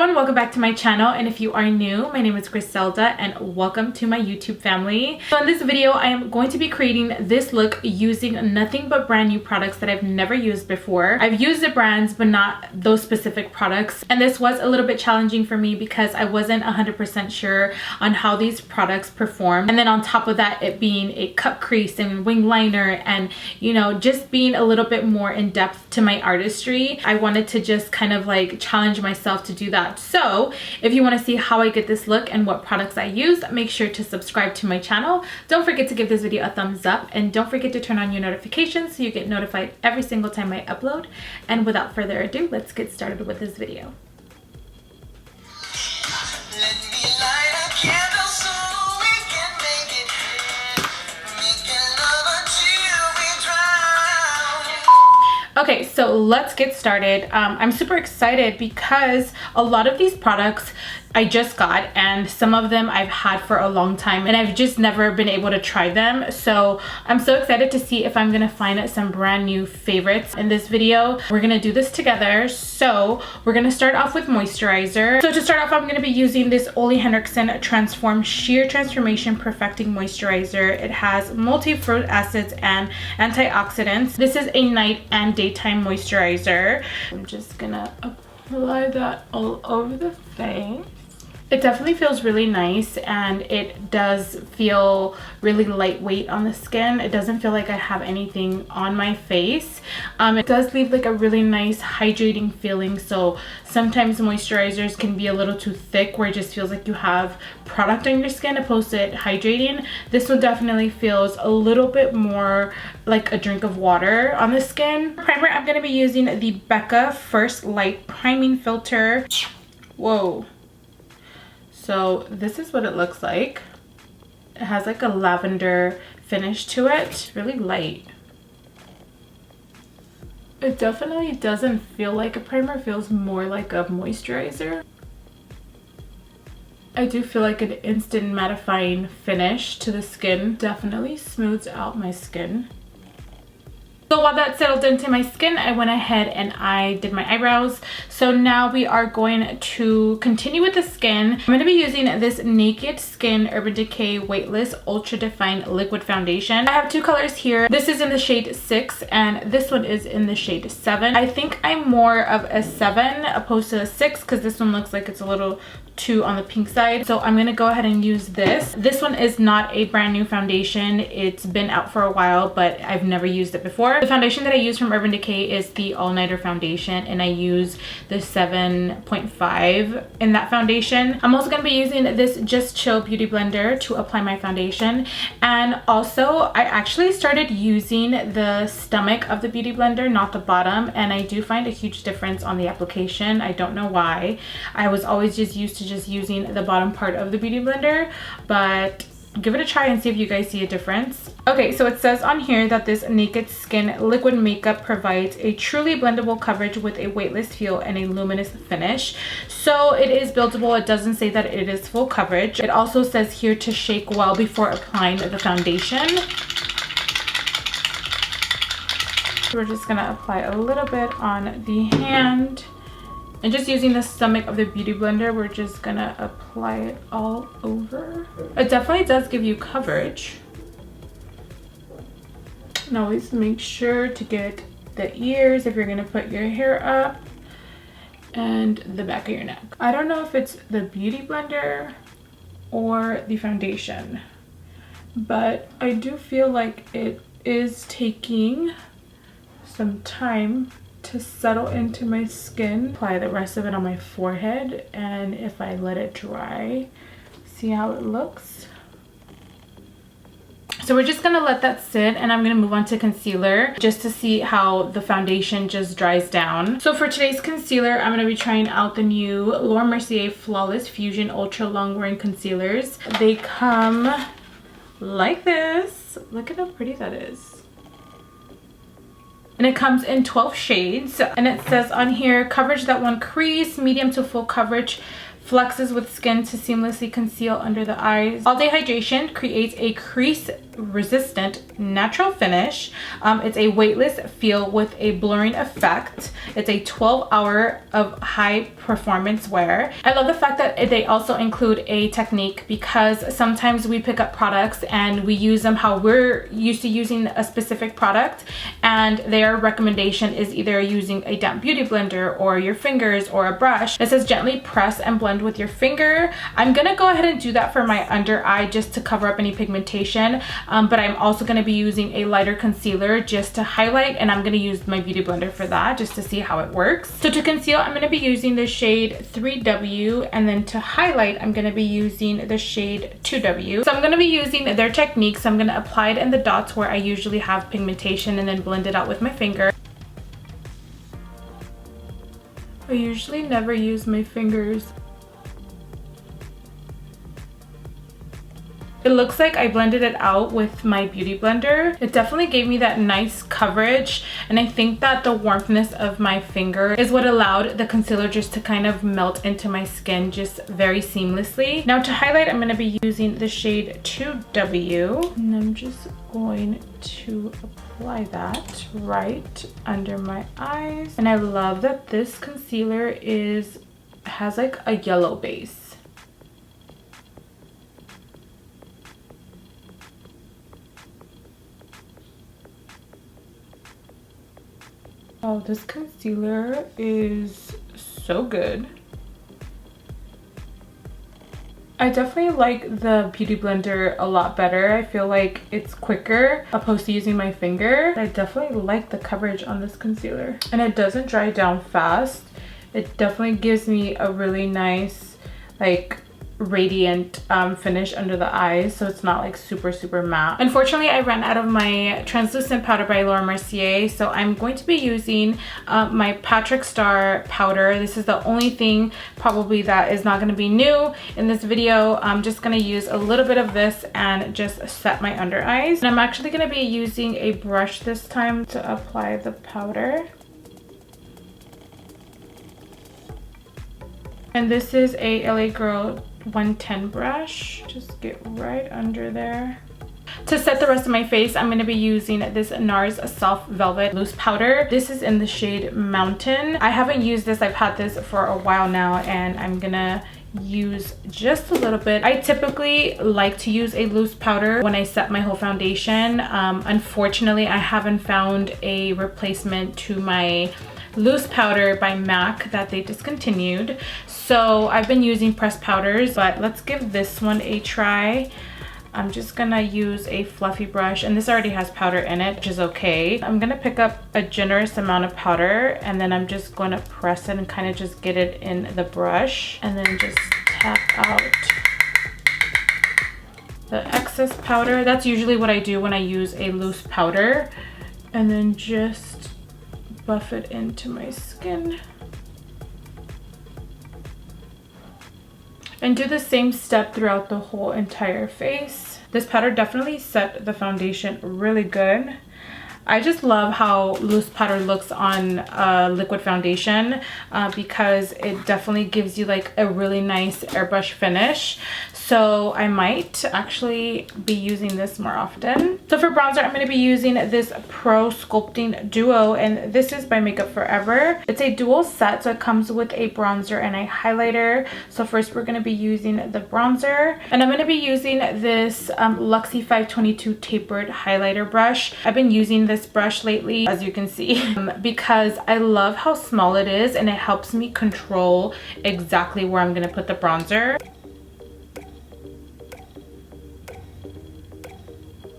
everyone, welcome back to my channel, and if you are new, my name is Griselda and welcome to my YouTube family. So in this video I am going to be creating this look using nothing but brand new products that I've never used before. I've used the brands but not those specific products, and this was a little bit challenging for me because I wasn't 100% sure on how these products perform, and then on top of that, it being a cut crease and wing liner and, you know, just being a little bit more in depth to my artistry, I wanted to just kind of like challenge myself to do that. So if you want to see how I get this look and what products I use, make sure to subscribe to my channel. Don't forget to give this video a thumbs up, and don't forget to turn on your notifications so you get notified every single time I upload. And without further ado, let's get started with this video. Okay, so let's get started. I'm super excited because a lot of these products I just got, and some of them I've had for a long time and I've just never been able to try them. So I'm so excited to see if I'm gonna find some brand new favorites in this video. We're gonna do this together. So we're gonna start off with moisturizer. So to start off, I'm gonna be using this Olehenriksen Transform Sheer Transformation Perfecting Moisturizer. It has multi-fruit acids and antioxidants. This is a night and daytime moisturizer. I'm just gonna apply that all over the face. It definitely feels really nice, and it does feel really lightweight on the skin. It doesn't feel like I have anything on my face. It does leave like a really nice hydrating feeling. So sometimes moisturizers can be a little too thick where it just feels like you have product on your skin opposed to it hydrating. This one definitely feels a little bit more like a drink of water on the skin. Primer, I'm going to be using the Becca First Light Priming Filter. Whoa. So this is what it looks like. It has like a lavender finish to it. It's really light. It definitely doesn't feel like a primer. It feels more like a moisturizer. I do feel like an instant mattifying finish to the skin. Definitely smooths out my skin. So while that settled into my skin, I went ahead and I did my eyebrows. So now we are going to continue with the skin. I'm going to be using this Naked Skin Urban Decay Weightless Ultra Define Liquid Foundation. I have two colors here. This is in the shade 6 and this one is in the shade 7. I think I'm more of a 7 opposed to a 6 because this one looks like it's a little too on the pink side. So I'm gonna go ahead and use this. This one is not a brand new foundation. It's been out for a while, but I've never used it before. The foundation that I use from Urban Decay is the All Nighter foundation, and I use the 7.5 in that foundation. I'm also gonna be using this Just Chill Beauty Blender to apply my foundation. And also I actually started using the stomach of the Beauty Blender, not the bottom, and I do find a huge difference on the application. I don't know why. I was always just used to just using the bottom part of the Beauty Blender, but give it a try and see if you guys see a difference. Okay, so it says on here that this Naked Skin liquid makeup provides a truly blendable coverage with a weightless feel and a luminous finish. So it is buildable. It doesn't say that it is full coverage. It also says here to shake well before applying the foundation. We're just gonna apply a little bit on the hand. And just using the stomach of the Beauty Blender, we're just gonna apply it all over. It definitely does give you coverage. And always make sure to get the ears if you're gonna put your hair up, and the back of your neck. I don't know if it's the Beauty Blender or the foundation, but I do feel like it is taking some time to settle into my skin. Apply the rest of it on my forehead, and if I let it dry, see how it looks. So we're just gonna let that sit, and I'm gonna move on to concealer just to see how the foundation just dries down. So for today's concealer, I'm gonna be trying out the new Laura Mercier Flawless Fusion Ultra Longwear concealers. They come like this. Look at how pretty that is. And it comes in 12 shades, and it says on here, coverage that won't crease, medium to full coverage, flexes with skin to seamlessly conceal under the eyes. All Day Hydration creates a crease resistant natural finish. It's a weightless feel with a blurring effect. It's a 12-hour of high performance wear. I love the fact that they also include a technique, because sometimes we pick up products and we use them how we're used to using a specific product, and their recommendation is either using a damp beauty blender or your fingers or a brush. It says gently press and blend with your finger. I'm gonna go ahead and do that for my under eye just to cover up any pigmentation. But I'm also going to be using a lighter concealer just to highlight, and I'm going to use my beauty blender for that just to see how it works. So to conceal, I'm going to be using the shade 3W, and then to highlight, I'm going to be using the shade 2W. So I'm going to be using their techniques. I'm going to apply it in the dots where I usually have pigmentation and then blend it out with my finger. I usually never use my fingers. It looks like I blended it out with my beauty blender. It definitely gave me that nice coverage, and I think that the warmthness of my finger is what allowed the concealer just to kind of melt into my skin just very seamlessly. Now to highlight, I'm going to be using the shade 2W, and I'm just going to apply that right under my eyes. And I love that this concealer has like a yellow base. Oh, this concealer is so good. I definitely like the beauty blender a lot better. I feel like it's quicker opposed to using my finger. I definitely like the coverage on this concealer, and it doesn't dry down fast. It definitely gives me a really nice like radiant finish under the eyes, so it's not like super matte. Unfortunately, I ran out of my translucent powder by Laura Mercier, so I'm going to be using my Patrick Starrr powder. This is the only thing probably that is not going to be new in this video. I'm just going to use a little bit of this and just set my under eyes. And I'm actually going to be using a brush this time to apply the powder. And this is a LA Girl 110 brush. Just get right under there. To set the rest of my face, I'm going to be using this Nars Soft Velvet Loose Powder. This is in the shade Mountain. I haven't used this. I've had this for a while now, and I'm going to use just a little bit. I typically like to use a loose powder when I set my whole foundation. Unfortunately, I haven't found a replacement to my loose powder by MAC that they discontinued, so I've been using pressed powders, but let's give this one a try. I'm just gonna use a fluffy brush, and this already has powder in it, which is okay. I'm gonna pick up a generous amount of powder, and then I'm just gonna press it and kind of just get it in the brush, and then just tap out the excess powder. That's usually what I do when I use a loose powder, and then just buff it into my skin. And do the same step throughout the whole entire face. This powder definitely set the foundation really good. I just love how loose powder looks on a liquid foundation because it definitely gives you like a really nice airbrush finish. So I might actually be using this more often. So for bronzer, I'm going to be using this Pro Sculpting Duo, and this is by Makeup Forever. It's a dual set, so it comes with a bronzer and a highlighter. So first we're going to be using the bronzer, and I'm going to be using this Luxe 522 tapered highlighter brush. I've been using this brush lately, as you can see, because I love how small it is, and it helps me control exactly where I'm going to put the bronzer.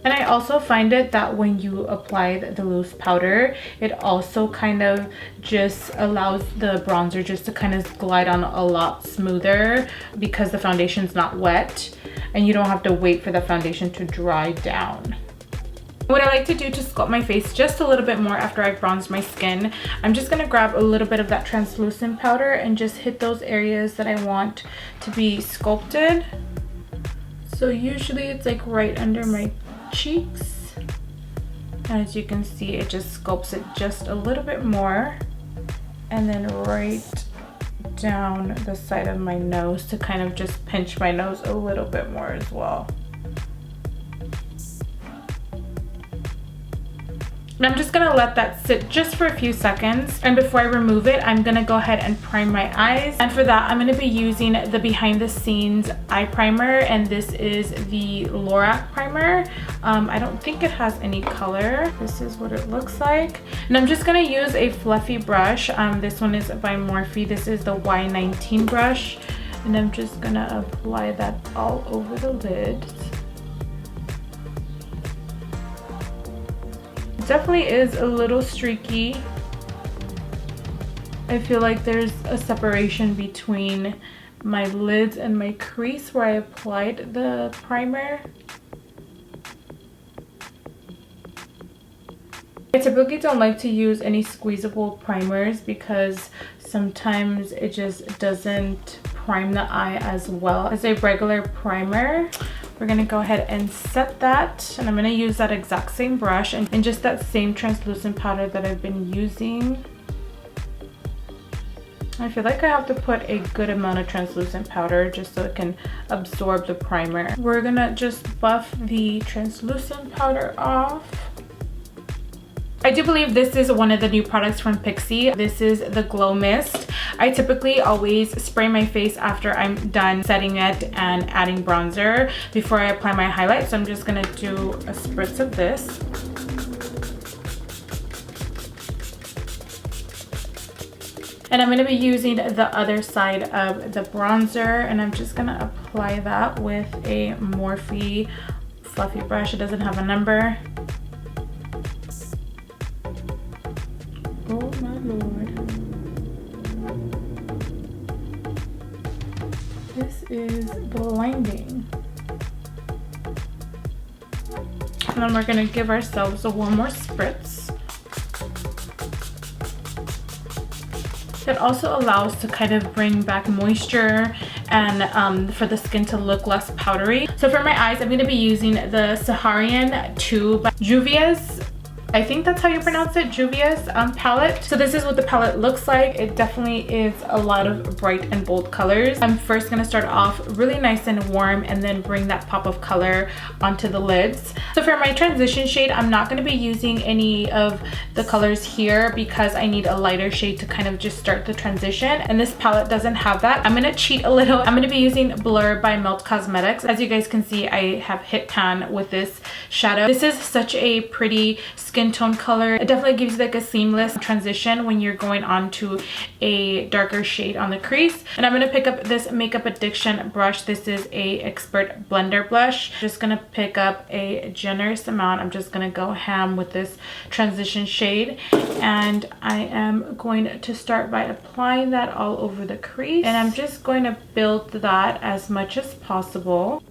And I also find it that when you apply the loose powder, it also kind of just allows the bronzer just to kind of glide on a lot smoother because the foundation's not wet and you don't have to wait for the foundation to dry down. What I like to do to sculpt my face just a little bit more after I've bronzed my skin, I'm just going to grab a little bit of that translucent powder and just hit those areas that I want to be sculpted. So usually it's like right under my cheeks, and as you can see, it just sculpts it just a little bit more, and then right down the side of my nose to kind of just pinch my nose a little bit more as well. And I'm just gonna let that sit just for a few seconds. And before I remove it, I'm gonna go ahead and prime my eyes. And for that, I'm gonna be using the Behind the Scenes eye primer. And this is the Lorac primer. I don't think it has any color. This is what it looks like. And I'm just gonna use a fluffy brush. This one is by Morphe. This is the Y19 brush. And I'm just gonna apply that all over the lids. Definitely is a little streaky. I feel like there's a separation between my lids and my crease where I applied the primer. I typically don't like to use any squeezable primers because sometimes it just doesn't prime the eye as well as a regular primer. We're gonna go ahead and set that, and I'm gonna use that exact same brush and just that same translucent powder that I've been using. I feel like I have to put a good amount of translucent powder just so it can absorb the primer. We're gonna just buff the translucent powder off. I do believe this is one of the new products from Pixie. This is the Glow Mist. I typically always spray my face after I'm done setting it and adding bronzer before I apply my highlight. So I'm just gonna do a spritz of this. And I'm gonna be using the other side of the bronzer, and I'm just gonna apply that with a Morphe fluffy brush. It doesn't have a number. Oh my lord. This is blinding. And then we're gonna give ourselves one more spritz. It also allows to kind of bring back moisture and for the skin to look less powdery. So for my eyes, I'm gonna be using the Saharan II by Juvia's, I think that's how you pronounce it, Juvia's palette. So this is what the palette looks like. It definitely is a lot of bright and bold colors. I'm first gonna start off really nice and warm and then bring that pop of color onto the lids. So for my transition shade, I'm not gonna be using any of the colors here because I need a lighter shade to kind of just start the transition. And this palette doesn't have that. I'm gonna cheat a little. I'm gonna be using Blur by Melt Cosmetics. As you guys can see, I have hit pan with this shadow. This is such a pretty skin tone color. It definitely gives you like a seamless transition when you're going on to a darker shade on the crease. And I'm going to pick up this Makeup Addiction brush. This is a Expert Blender blush. Just going to pick up a generous amount. I'm just going to go ham with this transition shade, and I am going to start by applying that all over the crease, and I'm just going to build that as much as possible.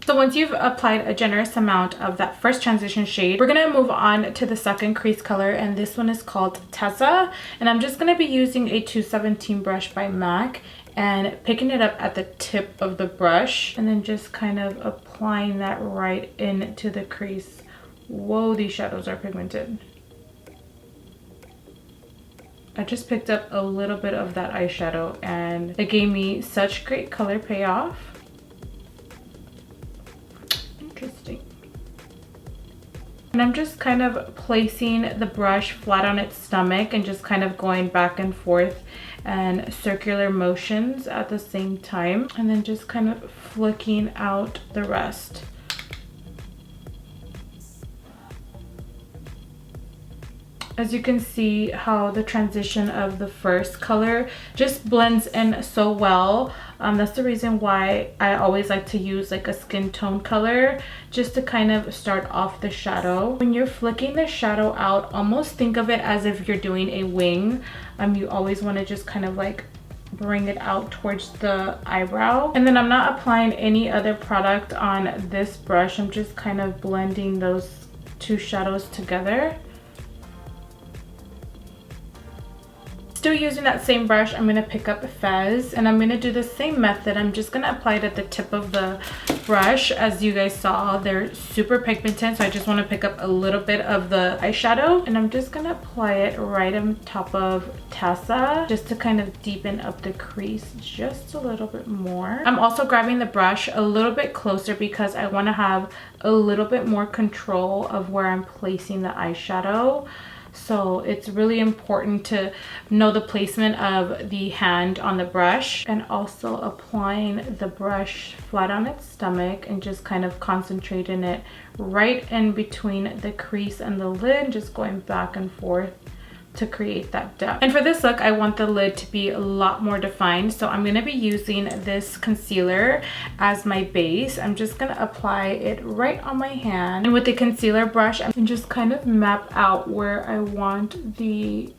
So once you've applied a generous amount of that first transition shade, we're going to move on to the second crease color, and this one is called Tessa. And I'm just going to be using a 217 brush by MAC and picking it up at the tip of the brush and then just kind of applying that right into the crease. Whoa, these shadows are pigmented. I just picked up a little bit of that eyeshadow and it gave me such great color payoff. Interesting. And I'm just kind of placing the brush flat on its stomach and just kind of going back and forth and circular motions at the same time, and then just kind of flicking out the rest. As you can see how the transition of the first color just blends in so well. That's the reason why I always like to use like a skin tone color just to kind of start off the shadow. When you're flicking the shadow out, almost think of it as if you're doing a wing. You always want to just kind of like bring it out towards the eyebrow. And then I'm not applying any other product on this brush. I'm just kind of blending those two shadows together. Still using that same brush, I'm going to pick up Fez and I'm going to do the same method. I'm just going to apply it at the tip of the brush. As you guys saw, they're super pigmented, so I just want to pick up a little bit of the eyeshadow and I'm just going to apply it right on top of Tessa just to kind of deepen up the crease just a little bit more. I'm also grabbing the brush a little bit closer because I want to have a little bit more control of where I'm placing the eyeshadow. So it's really important to know the placement of the hand on the brush, and also applying the brush flat on its stomach and just kind of concentrating it right in between the crease and the lid, just going back and forth to create that depth. And for this look, I want the lid to be a lot more defined, so I'm going to be using this concealer as my base. I'm just going to apply it right on my hand, and with the concealer brush and just kind of map out where I want the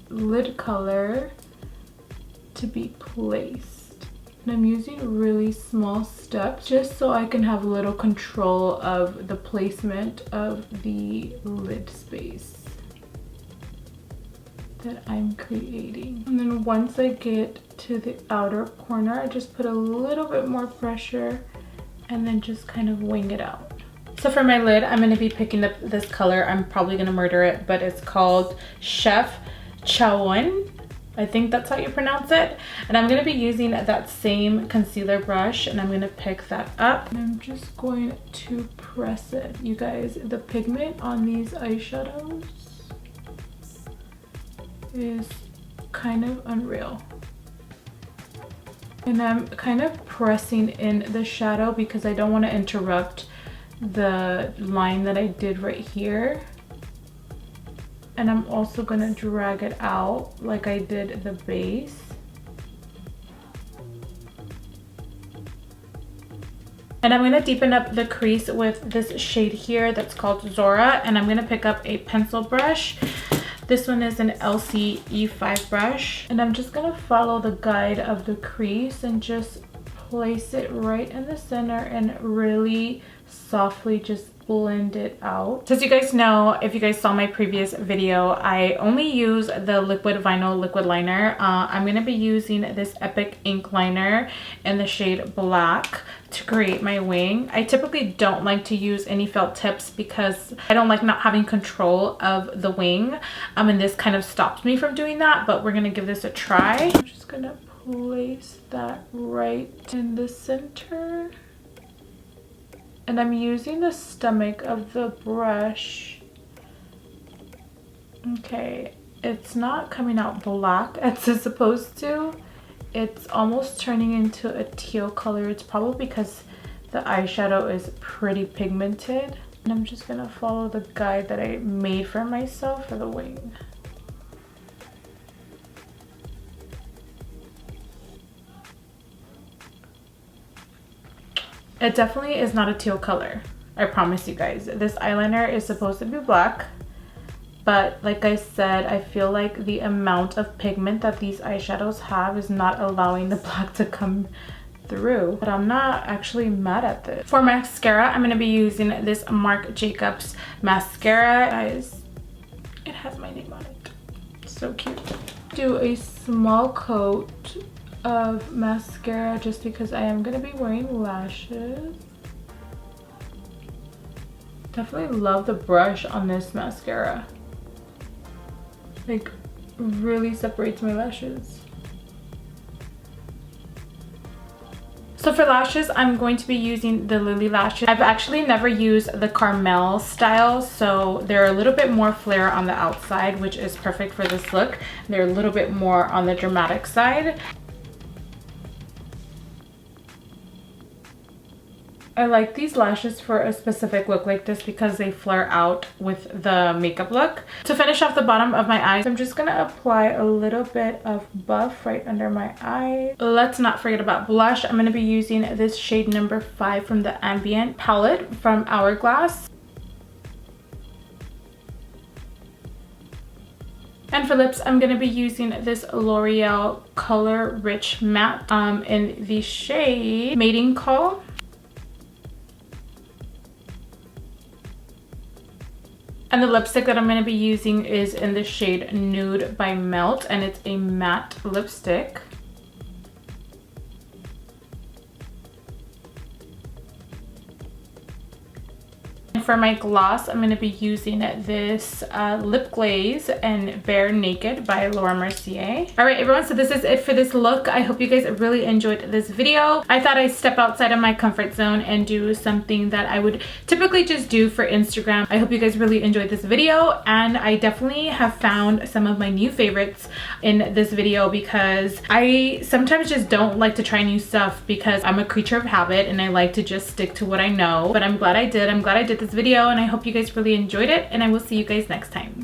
lid color to be placed. And I'm using really small steps just so I can have a little control of the placement of the lid space that I'm creating. And then once I get to the outer corner, I just put a little bit more pressure and then just kind of wing it out. So for my lid, I'm going to be picking up this color. I'm probably going to murder it, but it's called Chef Chawon. I think that's how you pronounce it. And I'm going to be using that same concealer brush and I'm going to pick that up. And I'm just going to press it. You guys, the pigment on these eyeshadows is kind of unreal, and I'm kind of pressing in the shadow because I don't want to interrupt the line that I did right here, and I'm also going to drag it out like I did the base. And I'm going to deepen up the crease with this shade here that's called Zora, and I'm going to pick up a pencil brush. This one is an LC E5 brush, and I'm just gonna follow the guide of the crease and just place it right in the center and really softly just blend it out. So as you guys know, if you guys saw my previous video, I only use the liquid vinyl liquid liner. I'm gonna be using this Epic ink liner in the shade Black to create my wing. I typically don't like to use any felt tips because I don't like not having control of the wing, and this kind of stops me from doing that, but we're gonna give this a try. I'm just gonna place that right in the center, and I'm using the stomach of the brush. Okay, it's not coming out black as it's supposed to. It's almost turning into a teal color. It's probably because the eyeshadow is pretty pigmented. And I'm just gonna follow the guide that I made for myself for the wing. It definitely is not a teal color, I promise you guys. This eyeliner is supposed to be black, but like I said, I feel like the amount of pigment that these eyeshadows have is not allowing the black to come through. But I'm not actually mad at this. For mascara, I'm going to be using this Marc Jacobs mascara. Guys, it has my name on it. So cute. Do a small coat of mascara just because I am going to be wearing lashes. Definitely love the brush on this mascara. Like, really separates my lashes. So for lashes, I'm going to be using the Lilly lashes. I've actually never used the Carmel style, so they're a little bit more flare on the outside, which is perfect for this look. They're a little bit more on the dramatic side. I like these lashes for a specific look like this because they flare out with the makeup look. To finish off the bottom of my eyes, I'm just going to apply a little bit of buff right under my eye. Let's not forget about blush. I'm going to be using this shade number 5 from the Ambient palette from Hourglass. And for lips, I'm going to be using this L'Oreal Color Rich Matte in the shade Mating Call. And the lipstick that I'm going to be using is in the shade Nude by Melt, and it's a matte lipstick. For my gloss, I'm going to be using this lip glaze and Bare Naked by Laura Mercier. Alright everyone, so this is it for this look. I hope you guys really enjoyed this video. I thought I'd step outside of my comfort zone and do something that I would typically just do for Instagram. I hope you guys really enjoyed this video, and I definitely have found some of my new favorites in this video because I sometimes just don't like to try new stuff because I'm a creature of habit and I like to just stick to what I know. But I'm glad I did. I'm glad I did this video, and I hope you guys really enjoyed it, and I will see you guys next time.